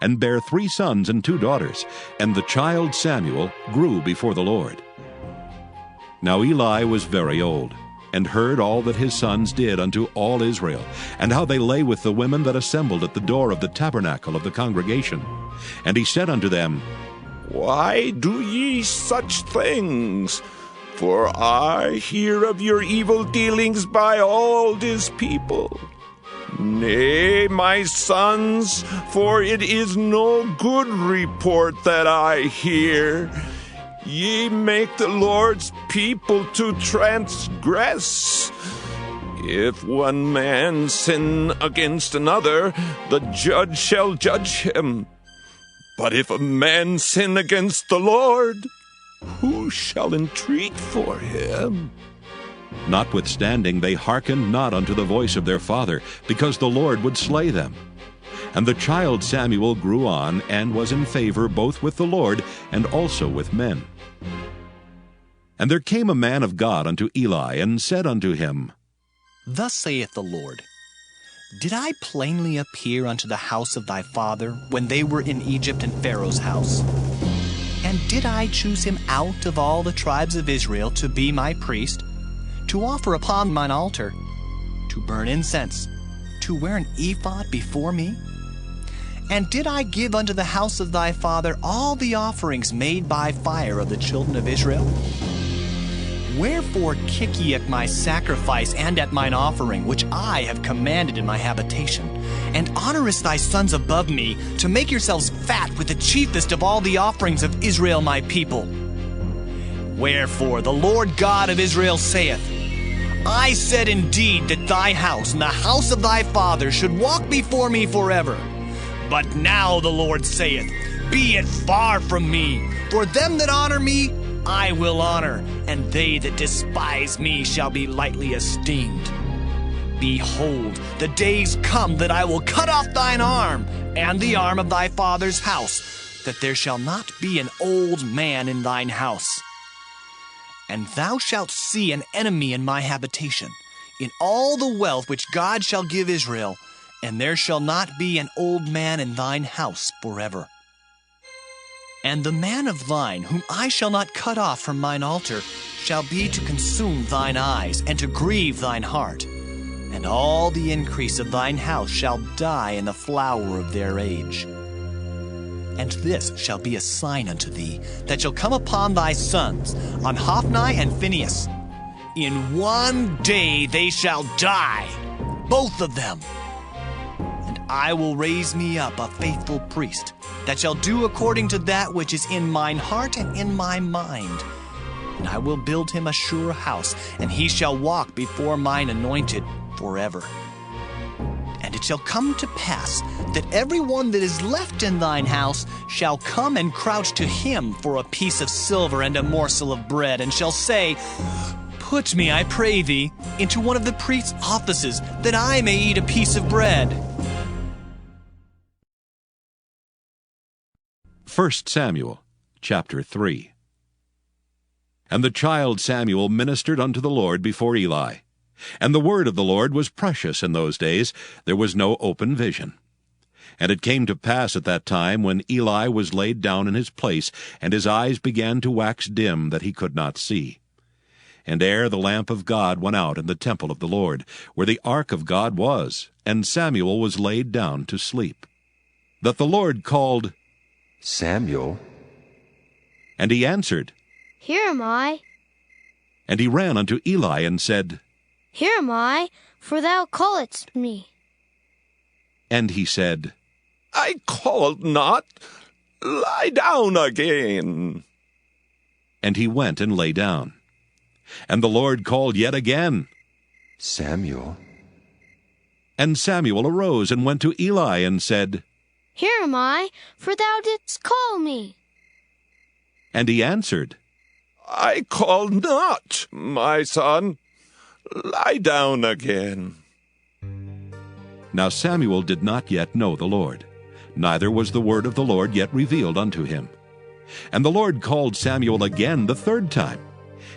and bare 3 sons and 2 daughters. And the child Samuel grew before the Lord. Now Eli was very old, and heard all that his sons did unto all Israel, and how they lay with the women that assembled at the door of the tabernacle of the congregation. And he said unto them, Why do ye such things? For I hear of your evil dealings by all this people. Nay, my sons, for it is no good report that I hear. Ye make the Lord's people to transgress. If one man sin against another, the judge shall judge him. But if a man sin against the Lord, who shall entreat for him? Notwithstanding they hearkened not unto the voice of their father, because the Lord would slay them. And the child Samuel grew on, and was in favor both with the Lord and also with men. And there came a man of God unto Eli, and said unto him, Thus saith the Lord, Did I plainly appear unto the house of thy father, when they were in Egypt in Pharaoh's house? And did I choose him out of all the tribes of Israel to be my priest, to offer upon mine altar, to burn incense, to wear an ephod before me? And did I give unto the house of thy father all the offerings made by fire of the children of Israel? Wherefore kick ye at my sacrifice and at mine offering, which I have commanded in my habitation, and honorest thy sons above me, to make yourselves fat with the chiefest of all the offerings of Israel my people? Wherefore the Lord God of Israel saith, I said indeed that thy house and the house of thy father should walk before me forever. But now the Lord saith, Be it far from me, for them that honor me I will honor, and they that despise me shall be lightly esteemed. Behold, the days come that I will cut off thine arm, and the arm of thy father's house, that there shall not be an old man in thine house. And thou shalt see an enemy in my habitation, in all the wealth which God shall give Israel, and there shall not be an old man in thine house forever. And the man of thine, whom I shall not cut off from mine altar, shall be to consume thine eyes, and to grieve thine heart. And all the increase of thine house shall die in the flower of their age. And this shall be a sign unto thee, that shall come upon thy sons, on Hophni and Phinehas. In one day they shall die, both of them. And I will raise me up a faithful priest, that shall do according to that which is in mine heart and in my mind. And I will build him a sure house, and he shall walk before mine anointed forever. And it shall come to pass that every one that is left in thine house shall come and crouch to him for a piece of silver and a morsel of bread, and shall say, Put me, I pray thee, into one of the priest's offices, that I may eat a piece of bread. 1 Samuel chapter 3. And the child Samuel ministered unto the Lord before Eli. And the word of the Lord was precious in those days. There was no open vision. And it came to pass at that time, when Eli was laid down in his place, and his eyes began to wax dim, that he could not see. And ere the lamp of God went out in the temple of the Lord, where the ark of God was, and Samuel was laid down to sleep, that the Lord called, Samuel. And he answered, Here am I. And he ran unto Eli and said, Here am I, for thou calledst me. And he said, I called not. Lie down again. And he went and lay down. And the Lord called yet again, Samuel. And Samuel arose and went to Eli and said, Here am I, for thou didst call me. And he answered, I called not, my son. Lie down again. Now Samuel did not yet know the Lord, neither was the word of the Lord yet revealed unto him. And the Lord called Samuel again the third time.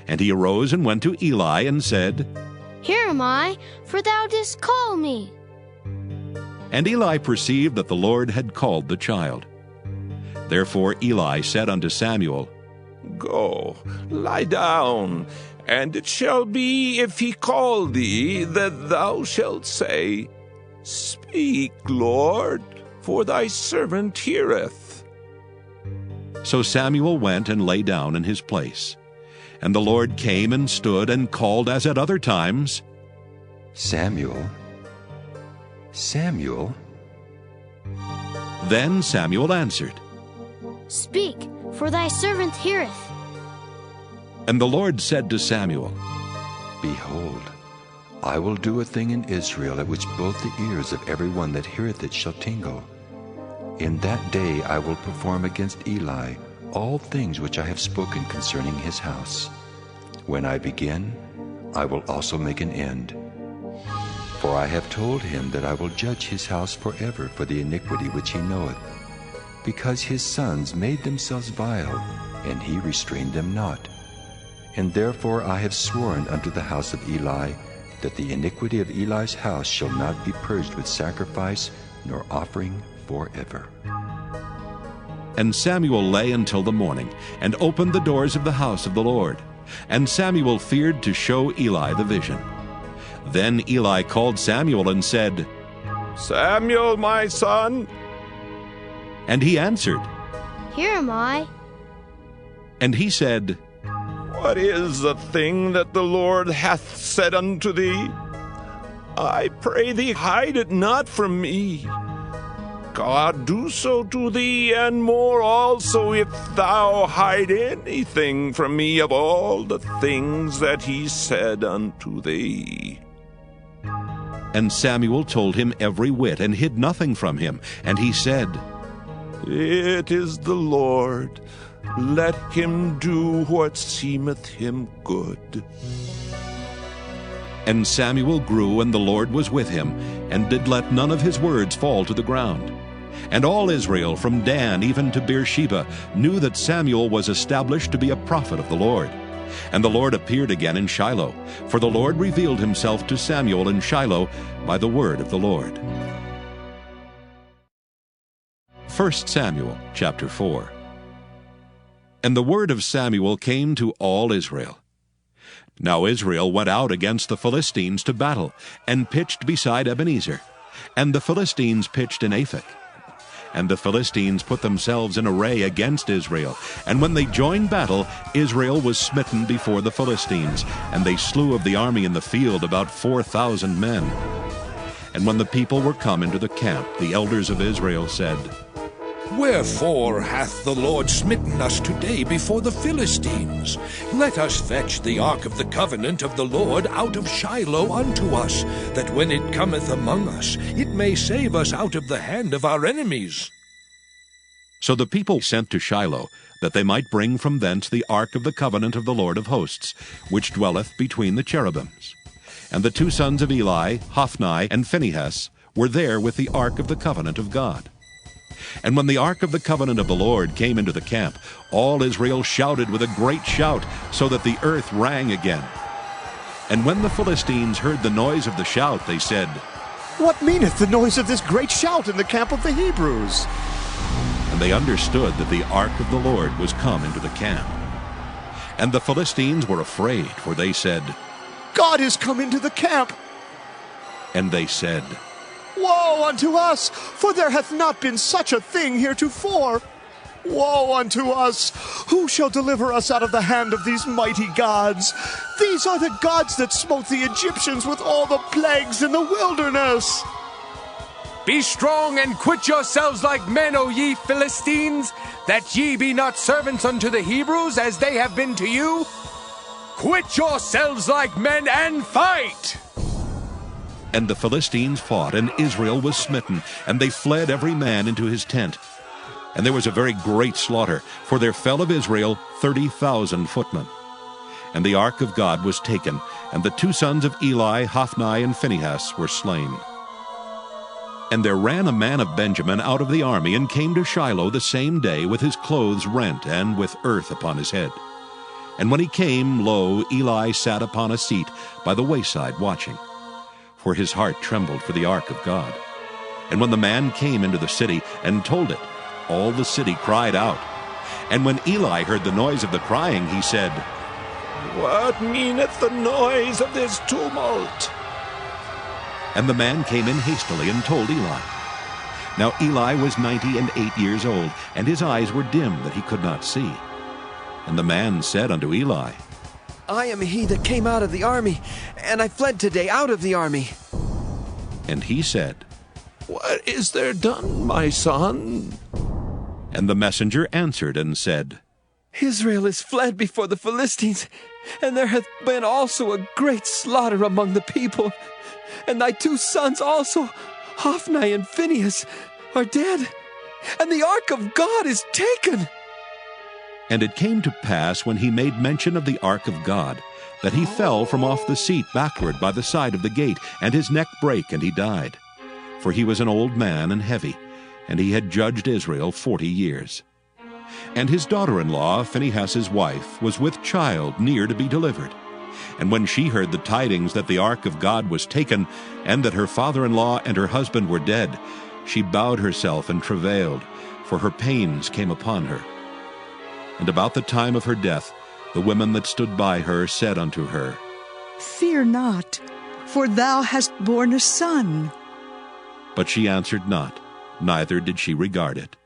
And he arose and went to Eli and said, Here am I, for thou didst call me. And Eli perceived that the Lord had called the child. Therefore Eli said unto Samuel, Go, lie down, and it shall be, if he call thee, that thou shalt say, Speak, Lord, for thy servant heareth. So Samuel went and lay down in his place. And the Lord came and stood and called as at other times, Samuel, Samuel. Then Samuel answered, Speak, for thy servant heareth. And the Lord said to Samuel, Behold, I will do a thing in Israel at which both the ears of every one that heareth it shall tingle. In that day I will perform against Eli all things which I have spoken concerning his house. When I begin, I will also make an end. For I have told him that I will judge his house forever for the iniquity which he knoweth, because his sons made themselves vile, and he restrained them not. And therefore I have sworn unto the house of Eli, that the iniquity of Eli's house shall not be purged with sacrifice nor offering forever. And Samuel lay until the morning, and opened the doors of the house of the Lord. And Samuel feared to show Eli the vision. Then Eli called Samuel and said, Samuel, my son. And he answered, Here am I. And he said, What is the thing that the Lord hath said unto thee? I pray thee, hide it not from me. God do so to thee, and more also, if thou hide anything from me of all the things that he said unto thee. And Samuel told him every whit, and hid nothing from him. And he said, It is the Lord. Let him do what seemeth him good. And Samuel grew, and the Lord was with him, and did let none of his words fall to the ground. And all Israel, from Dan even to Beersheba, knew that Samuel was established to be a prophet of the Lord. And the Lord appeared again in Shiloh, for the Lord revealed himself to Samuel in Shiloh by the word of the Lord. 1 Samuel chapter 4. And the word of Samuel came to all Israel. Now Israel went out against the Philistines to battle, and pitched beside Ebenezer. And the Philistines pitched in Aphek. And the Philistines put themselves in array against Israel. And when they joined battle, Israel was smitten before the Philistines, and they slew of the army in the field about 4,000 men. And when the people were come into the camp, the elders of Israel said, Wherefore hath the Lord smitten us today before the Philistines? Let us fetch the ark of the covenant of the Lord out of Shiloh unto us, that when it cometh among us, it may save us out of the hand of our enemies. So the people sent to Shiloh, that they might bring from thence the ark of the covenant of the Lord of hosts, which dwelleth between the cherubims. And the two sons of Eli, Hophni and Phinehas, were there with the ark of the covenant of God. And when the ark of the covenant of the Lord came into the camp, all Israel shouted with a great shout, so that the earth rang again. And when the Philistines heard the noise of the shout, they said, What meaneth the noise of this great shout in the camp of the Hebrews? And they understood that the ark of the Lord was come into the camp. And the Philistines were afraid, for they said, God is come into the camp. And they said, Woe unto us, for there hath not been such a thing heretofore. Woe unto us! Who shall deliver us out of the hand of these mighty gods? These are the gods that smote the Egyptians with all the plagues in the wilderness. Be strong and quit yourselves like men, O ye Philistines, that ye be not servants unto the Hebrews, as they have been to you. Quit yourselves like men and fight! And the Philistines fought, and Israel was smitten, and they fled every man into his tent. And there was a very great slaughter, for there fell of Israel 30,000 footmen. And the ark of God was taken, and the two sons of Eli, Hophni and Phinehas, were slain. And there ran a man of Benjamin out of the army, and came to Shiloh the same day with his clothes rent, and with earth upon his head. And when he came, lo, Eli sat upon a seat by the wayside watching. For his heart trembled for the ark of God. And when the man came into the city and told it, all the city cried out. And when Eli heard the noise of the crying, he said, What meaneth the noise of this tumult? And the man came in hastily and told Eli. Now Eli was 98 years old, and his eyes were dim that he could not see. And the man said unto Eli, I am he that came out of the army, and I fled today out of the army. And he said, What is there done, my son? And the messenger answered and said, Israel is fled before the Philistines, and there hath been also a great slaughter among the people. And thy 2 sons also, Hophni and Phinehas, are dead, and the ark of God is taken. And it came to pass, when he made mention of the ark of God, that he fell from off the seat backward by the side of the gate, and his neck brake, and he died. For he was an old man and heavy, and he had judged Israel 40 years. And his daughter-in-law, Phinehas' wife, was with child near to be delivered. And when she heard the tidings that the ark of God was taken, and that her father-in-law and her husband were dead, she bowed herself and travailed, for her pains came upon her. And about the time of her death, the women that stood by her said unto her, Fear not, for thou hast borne a son. But she answered not, neither did she regard it.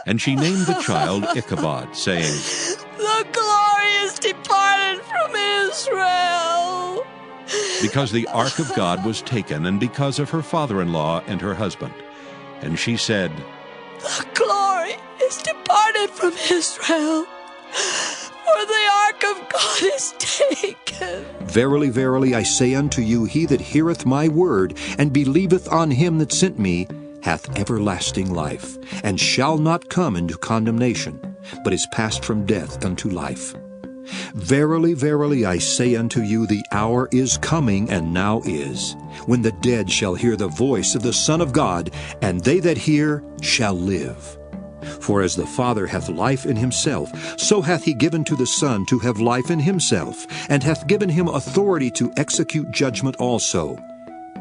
And she named the child Ichabod, saying, The glory is departed from Israel. Because the ark of God was taken, and because of her father-in-law and her husband. And she said, The glory is departed from Israel, for the ark of God is taken. Verily, verily, I say unto you, he that heareth my word, and believeth on him that sent me, hath everlasting life, and shall not come into condemnation, but is passed from death unto life. Verily, verily, I say unto you, the hour is coming, and now is, when the dead shall hear the voice of the Son of God, and they that hear shall live. For as the Father hath life in himself, so hath he given to the Son to have life in himself, and hath given him authority to execute judgment also,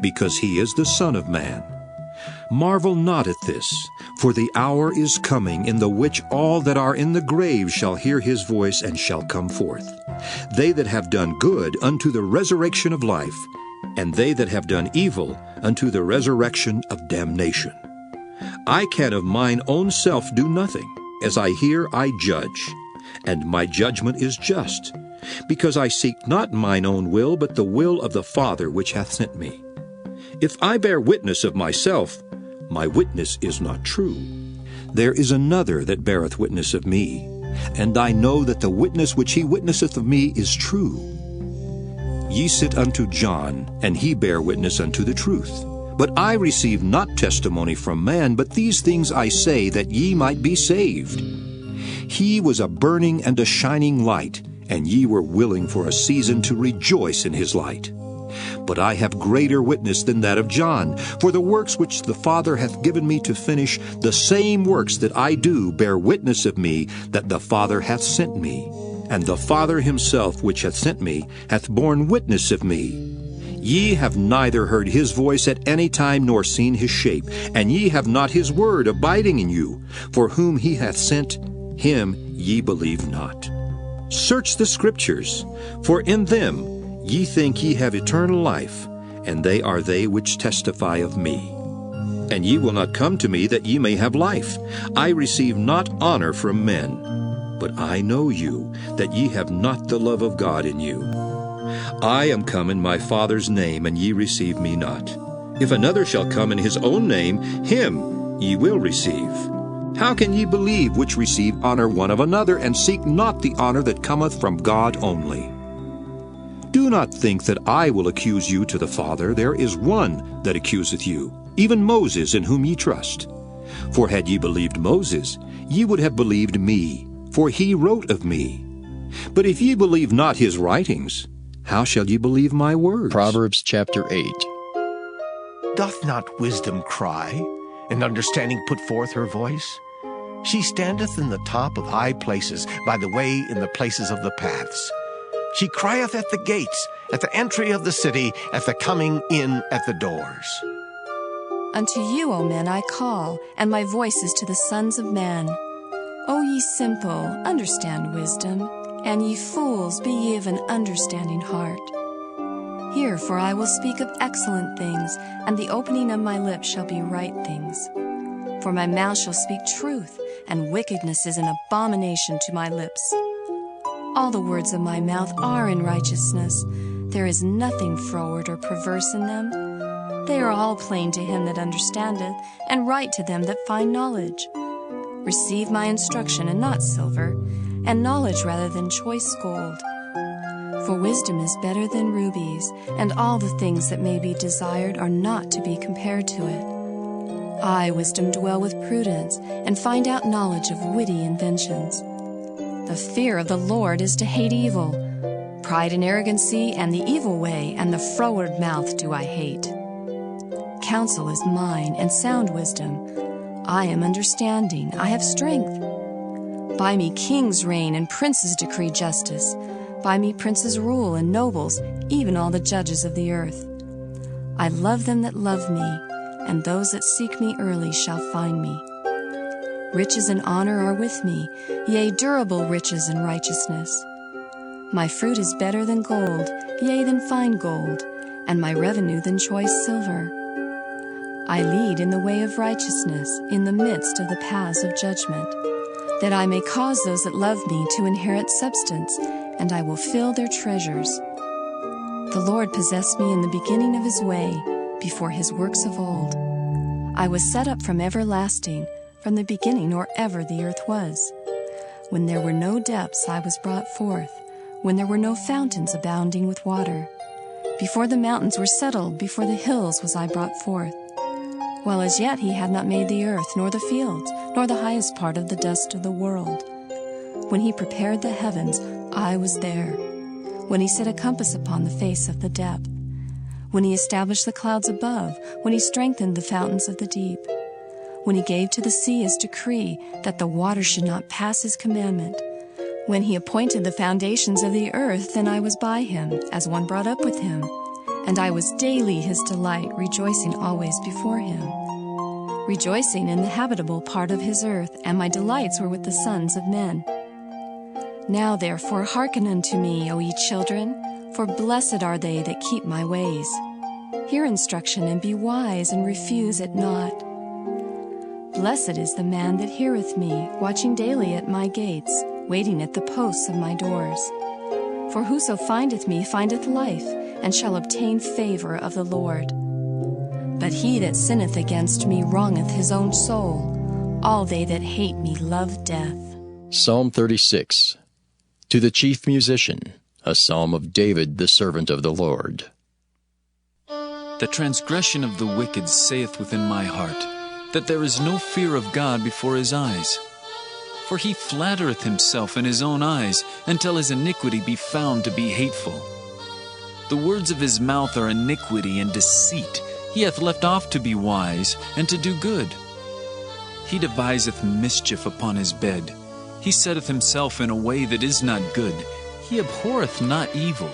because he is the Son of Man. Marvel not at this, for the hour is coming, in the which all that are in the grave shall hear his voice, and shall come forth. They that have done good unto the resurrection of life, and they that have done evil unto the resurrection of damnation. I can of mine own self do nothing. As I hear, I judge, and my judgment is just, because I seek not mine own will, but the will of the Father which hath sent me. If I bear witness of myself, my witness is not true. There is another that beareth witness of me, and I know that the witness which he witnesseth of me is true. Ye sit unto John, and he bare witness unto the truth. But I receive not testimony from man, but these things I say, that ye might be saved. He was a burning and a shining light, and ye were willing for a season to rejoice in his light. But I have greater witness than that of John, for the works which the Father hath given me to finish, the same works that I do bear witness of me, that the Father hath sent me. And the Father himself which hath sent me hath borne witness of me. Ye have neither heard his voice at any time, nor seen his shape, and ye have not his word abiding in you. For whom he hath sent, him ye believe not. Search the Scriptures, for in them ye think ye have eternal life, and they are they which testify of me. And ye will not come to me that ye may have life. I receive not honor from men, but I know you, that ye have not the love of God in you. I am come in my Father's name, and ye receive me not. If another shall come in his own name, him ye will receive. How can ye believe which receive honor one of another, and seek not the honor that cometh from God only? Do not think that I will accuse you to the Father. There is one that accuseth you, even Moses, in whom ye trust. For had ye believed Moses, ye would have believed me, for he wrote of me. But if ye believe not his writings, how shall ye believe my words? Proverbs chapter 8. Doth not wisdom cry, and understanding put forth her voice? She standeth in the top of high places, by the way in the places of the paths. She crieth at the gates, at the entry of the city, at the coming in at the doors. Unto you, O men, I call, and my voice is to the sons of men. O ye simple, understand wisdom, and ye fools, be ye of an understanding heart. Hear, for I will speak of excellent things, and the opening of my lips shall be right things. For my mouth shall speak truth, and wickedness is an abomination to my lips. All the words of my mouth are in righteousness. There is nothing froward or perverse in them. They are all plain to him that understandeth, and right to them that find knowledge. Receive my instruction, and not silver, and knowledge rather than choice gold. For wisdom is better than rubies, and all the things that may be desired are not to be compared to it. I, wisdom, dwell with prudence, and find out knowledge of witty inventions. The fear of the Lord is to hate evil. Pride and arrogancy, and the evil way, and the froward mouth do I hate. Counsel is mine, and sound wisdom. I am understanding, I have strength. By me kings reign, and princes decree justice. By me princes rule, and nobles, even all the judges of the earth. I love them that love me, and those that seek me early shall find me. Riches and honor are with me, yea, durable riches and righteousness. My fruit is better than gold, yea, than fine gold, and my revenue than choice silver. I lead in the way of righteousness, in the midst of the paths of judgment, that I may cause those that love me to inherit substance, and I will fill their treasures. The Lord possessed me in the beginning of his way, before his works of old. I was set up from everlasting, from the beginning or ever the earth was. When there were no depths, I was brought forth, when there were no fountains abounding with water. Before the mountains were settled, before the hills was I brought forth. While as yet he had not made the earth, nor the fields, nor the highest part of the dust of the world. When he prepared the heavens, I was there. When he set a compass upon the face of the depth. When he established the clouds above, when he strengthened the fountains of the deep. When he gave to the sea his decree, that the waters should not pass his commandment. When he appointed the foundations of the earth, then I was by him, as one brought up with him. And I was daily his delight, rejoicing always before him. Rejoicing in the habitable part of his earth, and my delights were with the sons of men. Now therefore hearken unto me, O ye children, for blessed are they that keep my ways. Hear instruction, and be wise, and refuse it not. Blessed is the man that heareth me, watching daily at my gates, waiting at the posts of my doors. For whoso findeth me findeth life, and shall obtain favor of the Lord. But he that sinneth against me wrongeth his own soul. All they that hate me love death. Psalm 36. To the chief musician, a psalm of David, the servant of the Lord. The transgression of the wicked saith within my heart, that there is no fear of God before his eyes. For he flattereth himself in his own eyes, until his iniquity be found to be hateful. The words of his mouth are iniquity and deceit. He hath left off to be wise, and to do good. He deviseth mischief upon his bed. He setteth himself in a way that is not good. He abhorreth not evil.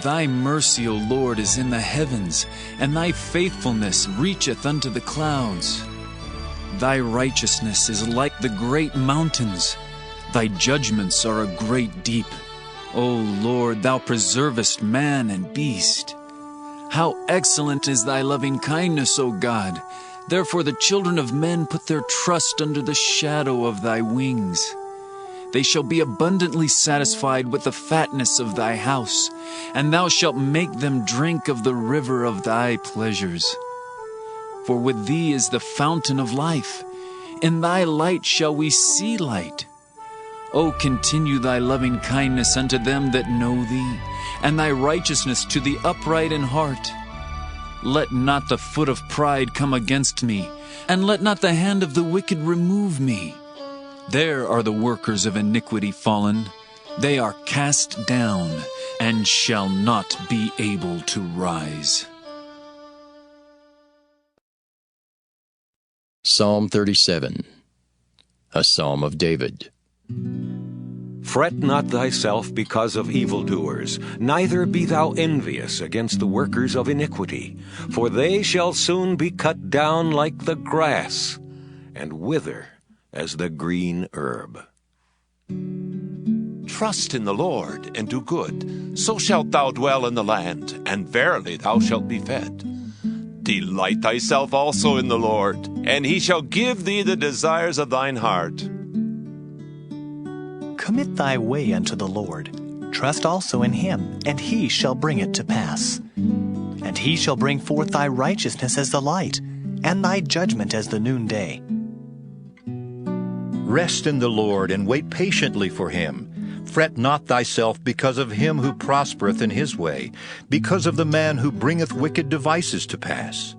Thy mercy, O Lord, is in the heavens, and thy faithfulness reacheth unto the clouds. Thy righteousness is like the great mountains. Thy judgments are a great deep. O Lord, thou preservest man and beast. How excellent is thy loving kindness, O God! Therefore the children of men put their trust under the shadow of thy wings. They shall be abundantly satisfied with the fatness of thy house, and thou shalt make them drink of the river of thy pleasures. For with thee is the fountain of life. In thy light shall we see light. O continue thy loving kindness unto them that know thee, and thy righteousness to the upright in heart. Let not the foot of pride come against me, and let not the hand of the wicked remove me. There are the workers of iniquity fallen. They are cast down, and shall not be able to rise. Psalm 37. A psalm of David. Fret not thyself because of evildoers, neither be thou envious against the workers of iniquity, for they shall soon be cut down like the grass, and wither as the green herb. Trust in the Lord, and do good, so shalt thou dwell in the land, and verily thou shalt be fed. Delight thyself also in the Lord, and he shall give thee the desires of thine heart. Commit thy way unto the Lord. Trust also in him, and he shall bring it to pass. And he shall bring forth thy righteousness as the light, and thy judgment as the noonday. Rest in the Lord, and wait patiently for him. Fret not thyself because of him who prospereth in his way, because of the man who bringeth wicked devices to pass.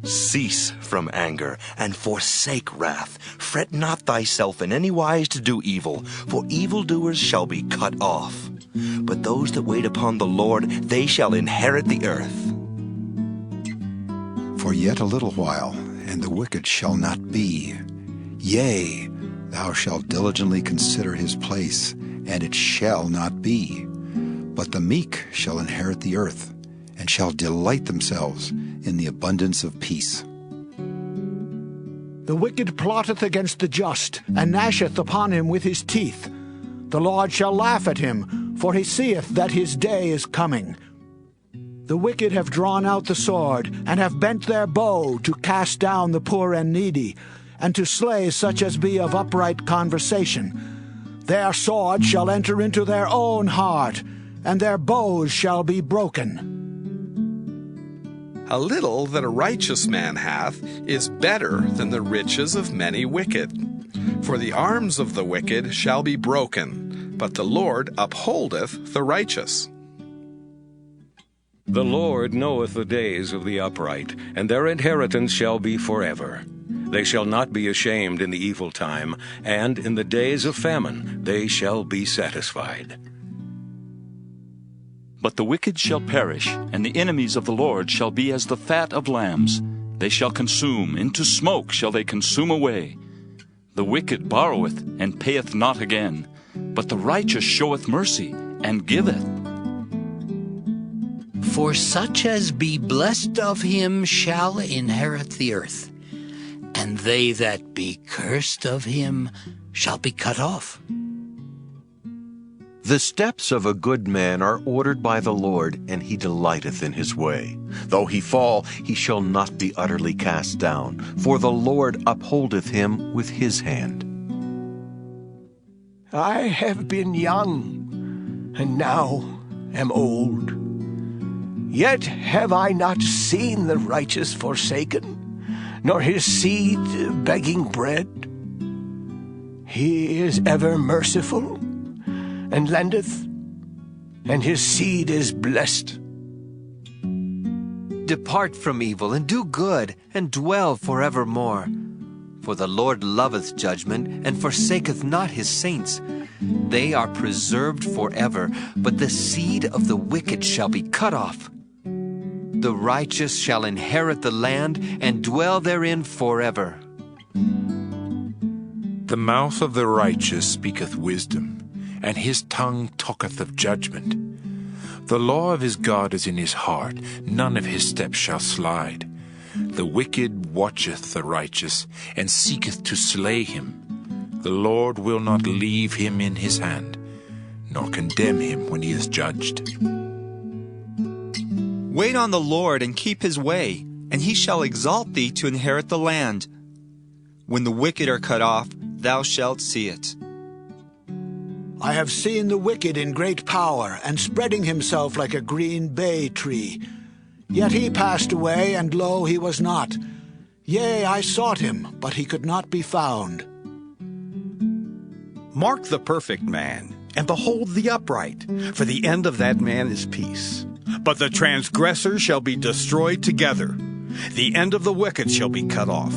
Cease from anger, and forsake wrath. Fret not thyself in any wise to do evil, for evildoers shall be cut off. But those that wait upon the Lord, they shall inherit the earth. For yet a little while, and the wicked shall not be. Yea, thou shalt diligently consider his place, and it shall not be. But the meek shall inherit the earth, and shall delight themselves in the abundance of peace. The wicked plotteth against the just, and gnasheth upon him with his teeth. The Lord shall laugh at him, for he seeth that his day is coming. The wicked have drawn out the sword, and have bent their bow to cast down the poor and needy, and to slay such as be of upright conversation. Their sword shall enter into their own heart, and their bows shall be broken. A little that a righteous man hath is better than the riches of many wicked. For the arms of the wicked shall be broken, but the Lord upholdeth the righteous. The Lord knoweth the days of the upright, and their inheritance shall be forever. They shall not be ashamed in the evil time, and in the days of famine they shall be satisfied. But the wicked shall perish, and the enemies of the Lord shall be as the fat of lambs. They shall consume, into smoke shall they consume away. The wicked borroweth, and payeth not again, but the righteous showeth mercy, and giveth. For such as be blessed of him shall inherit the earth, and they that be cursed of him shall be cut off. The steps of a good man are ordered by the Lord, and he delighteth in his way. Though he fall, he shall not be utterly cast down, for the Lord upholdeth him with his hand. I have been young, and now am old. Yet have I not seen the righteous forsaken, nor his seed begging bread. He is ever merciful, and lendeth, and his seed is blessed. Depart from evil, and do good, and dwell forevermore. For the Lord loveth judgment, and forsaketh not his saints. They are preserved forever, but the seed of the wicked shall be cut off. The righteous shall inherit the land, and dwell therein forever. The mouth of the righteous speaketh wisdom, and his tongue talketh of judgment. The law of his God is in his heart, none of his steps shall slide. The wicked watcheth the righteous, and seeketh to slay him. The Lord will not leave him in his hand, nor condemn him when he is judged. Wait on the Lord, and keep his way, and he shall exalt thee to inherit the land. When the wicked are cut off, thou shalt see it. I have seen the wicked in great power, and spreading himself like a green bay tree. Yet he passed away, and lo, he was not. Yea, I sought him, but he could not be found. Mark the perfect man, and behold the upright, for the end of that man is peace. But the transgressors shall be destroyed together. The end of the wicked shall be cut off.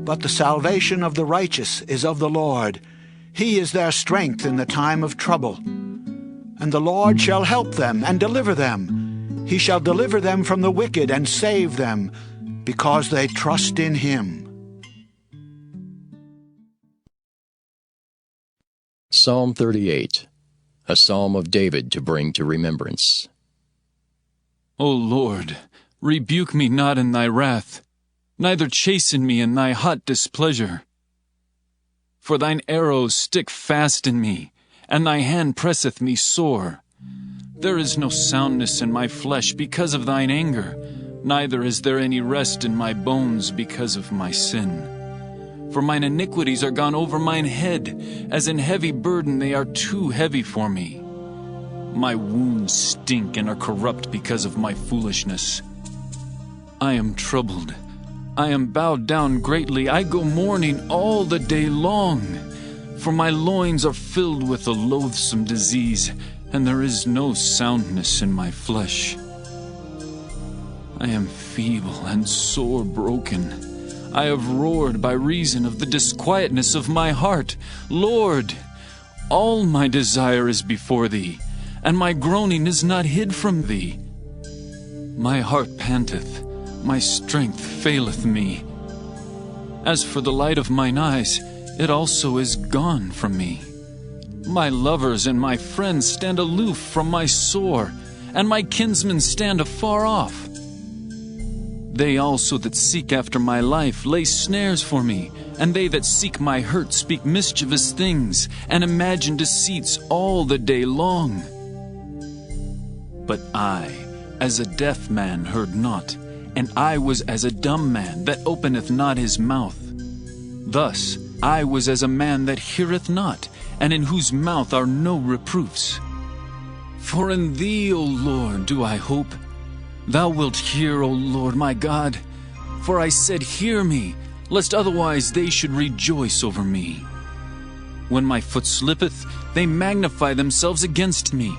But the salvation of the righteous is of the Lord. He is their strength in the time of trouble. And the Lord shall help them and deliver them. He shall deliver them from the wicked and save them, because they trust in him. Psalm 38, a psalm of David to bring to remembrance. O Lord, rebuke me not in thy wrath, neither chasten me in thy hot displeasure. For thine arrows stick fast in me, and thy hand presseth me sore. There is no soundness in my flesh because of thine anger, neither is there any rest in my bones because of my sin. For mine iniquities are gone over mine head, as an heavy burden they are too heavy for me. My wounds stink and are corrupt because of my foolishness. I am troubled. I am bowed down greatly. I go mourning all the day long. For my loins are filled with a loathsome disease, and there is no soundness in my flesh. I am feeble and sore broken. I have roared by reason of the disquietness of my heart. Lord, all my desire is before thee, and my groaning is not hid from thee. My heart panteth, my strength faileth me. As for the light of mine eyes, it also is gone from me. My lovers and my friends stand aloof from my sore, and my kinsmen stand afar off. They also that seek after my life lay snares for me, and they that seek my hurt speak mischievous things, and imagine deceits all the day long. But I, as a deaf man, heard not, and I was as a dumb man that openeth not his mouth. Thus I was as a man that heareth not, and in whose mouth are no reproofs. For in thee, O Lord, do I hope. Thou wilt hear, O Lord my God. For I said, hear me, lest otherwise they should rejoice over me. When my foot slippeth, they magnify themselves against me.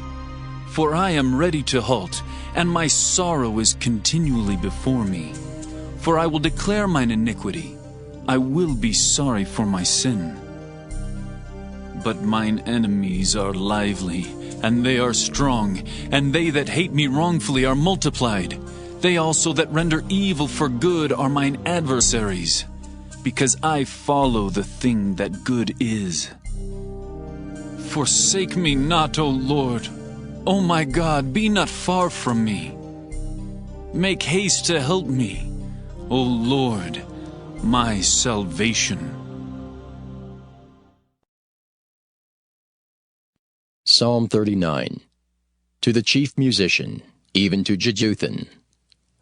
For I am ready to halt, and my sorrow is continually before me. For I will declare mine iniquity. I will be sorry for my sin. But mine enemies are lively, and they are strong, and they that hate me wrongfully are multiplied. They also that render evil for good are mine adversaries, because I follow the thing that good is. Forsake me not, O Lord. O my God, be not far from me. Make haste to help me, O Lord, my salvation. Psalm 39, to the chief musician, even to Jeduthun,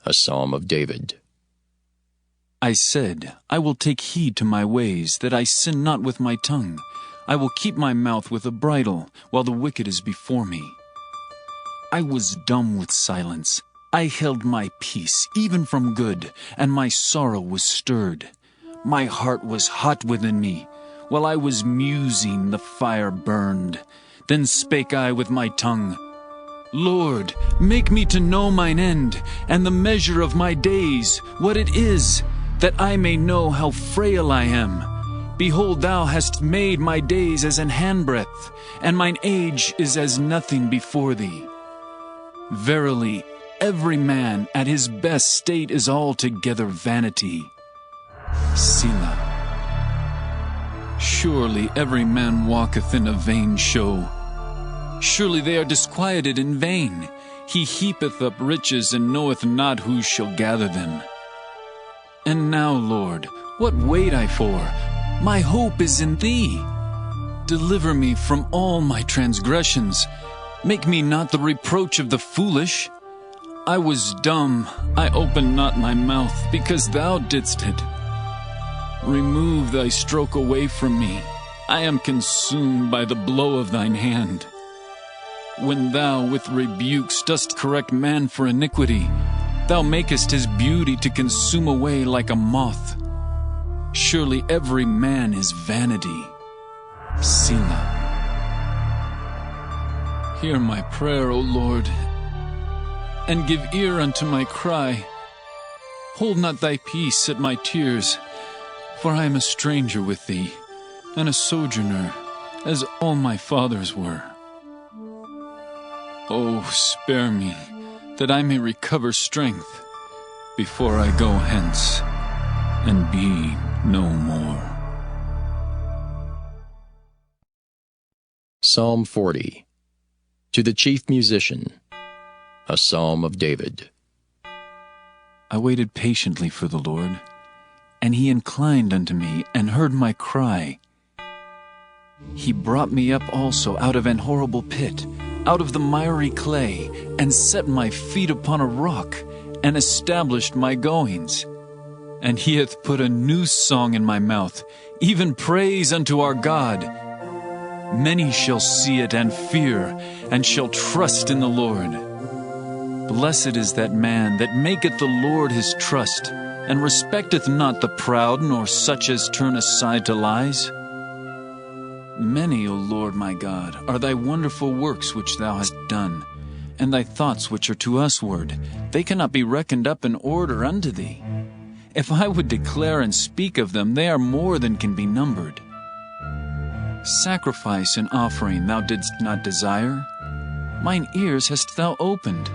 a psalm of David. I said, I will take heed to my ways, that I sin not with my tongue. I will keep my mouth with a bridle, while the wicked is before me. I was dumb with silence. I held my peace, even from good, and my sorrow was stirred. My heart was hot within me. While I was musing, the fire burned. Then spake I with my tongue, Lord, make me to know mine end, and the measure of my days, what it is, that I may know how frail I am. Behold, thou hast made my days as an handbreadth, and mine age is as nothing before thee. Verily, every man at his best state is altogether vanity. Selah. Surely every man walketh in a vain show. Surely they are disquieted in vain. He heapeth up riches, and knoweth not who shall gather them. And now, Lord, what wait I for? My hope is in thee. Deliver me from all my transgressions. Make me not the reproach of the foolish. I was dumb, I opened not my mouth, because thou didst it. Remove thy stroke away from me. I am consumed by the blow of thine hand. When thou with rebukes dost correct man for iniquity, thou makest his beauty to consume away like a moth. Surely every man is vanity. Selah. Hear my prayer, O Lord, and give ear unto my cry. Hold not thy peace at my tears, for I am a stranger with thee, and a sojourner, as all my fathers were. Oh, spare me, that I may recover strength, before I go hence, and be no more. Psalm 40. To the chief musician, a psalm of David. I waited patiently for the Lord, and he inclined unto me and heard my cry. He brought me up also out of an horrible pit, out of the miry clay, and set my feet upon a rock, and established my goings. And he hath put a new song in my mouth, even praise unto our God. Many shall see it and fear, and shall trust in the Lord. Blessed is that man that maketh the Lord his trust, and respecteth not the proud, nor such as turn aside to lies. Many, O Lord my God, are thy wonderful works which thou hast done, and thy thoughts which are to usward. They cannot be reckoned up in order unto thee. If I would declare and speak of them, they are more than can be numbered. Sacrifice and offering thou didst not desire. Mine ears hast thou opened.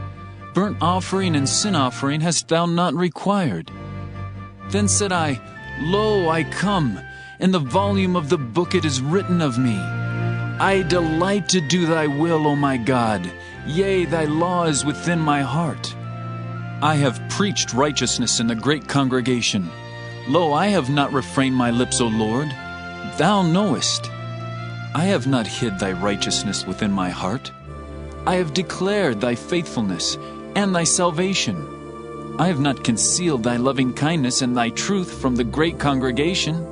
Burnt offering and sin offering hast thou not required. Then said I, Lo, I come. In the volume of the book it is written of me. I delight to do thy will, O my God. Yea, thy law is within my heart. I have preached righteousness in the great congregation. Lo, I have not refrained my lips, O Lord. Thou knowest. I have not hid thy righteousness within my heart. I have declared thy faithfulness and thy salvation. I have not concealed thy loving kindness and thy truth from the great congregation.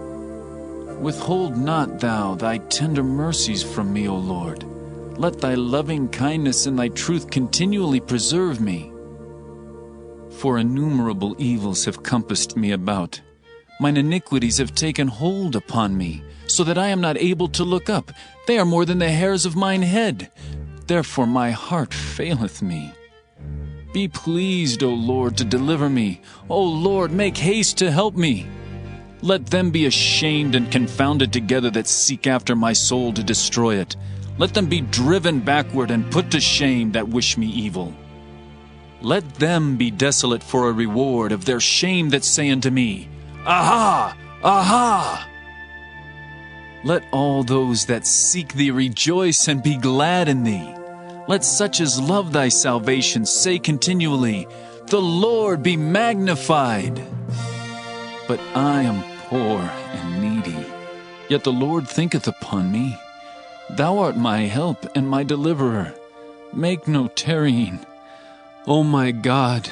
Withhold not thou thy tender mercies from me, O Lord. Let thy loving kindness and thy truth continually preserve me. For innumerable evils have compassed me about. Mine iniquities have taken hold upon me, so that I am not able to look up. They are more than the hairs of mine head. Therefore my heart faileth me. Be pleased, O Lord, to deliver me. O Lord, make haste to help me. Let them be ashamed and confounded together that seek after my soul to destroy it. Let them be driven backward and put to shame that wish me evil. Let them be desolate for a reward of their shame that say unto me, Aha! Aha! Let all those that seek thee rejoice and be glad in thee. Let such as love thy salvation say continually, The Lord be magnified. But I am poor and needy, yet the Lord thinketh upon me. Thou art my help and my deliverer. Make no tarrying. O my God,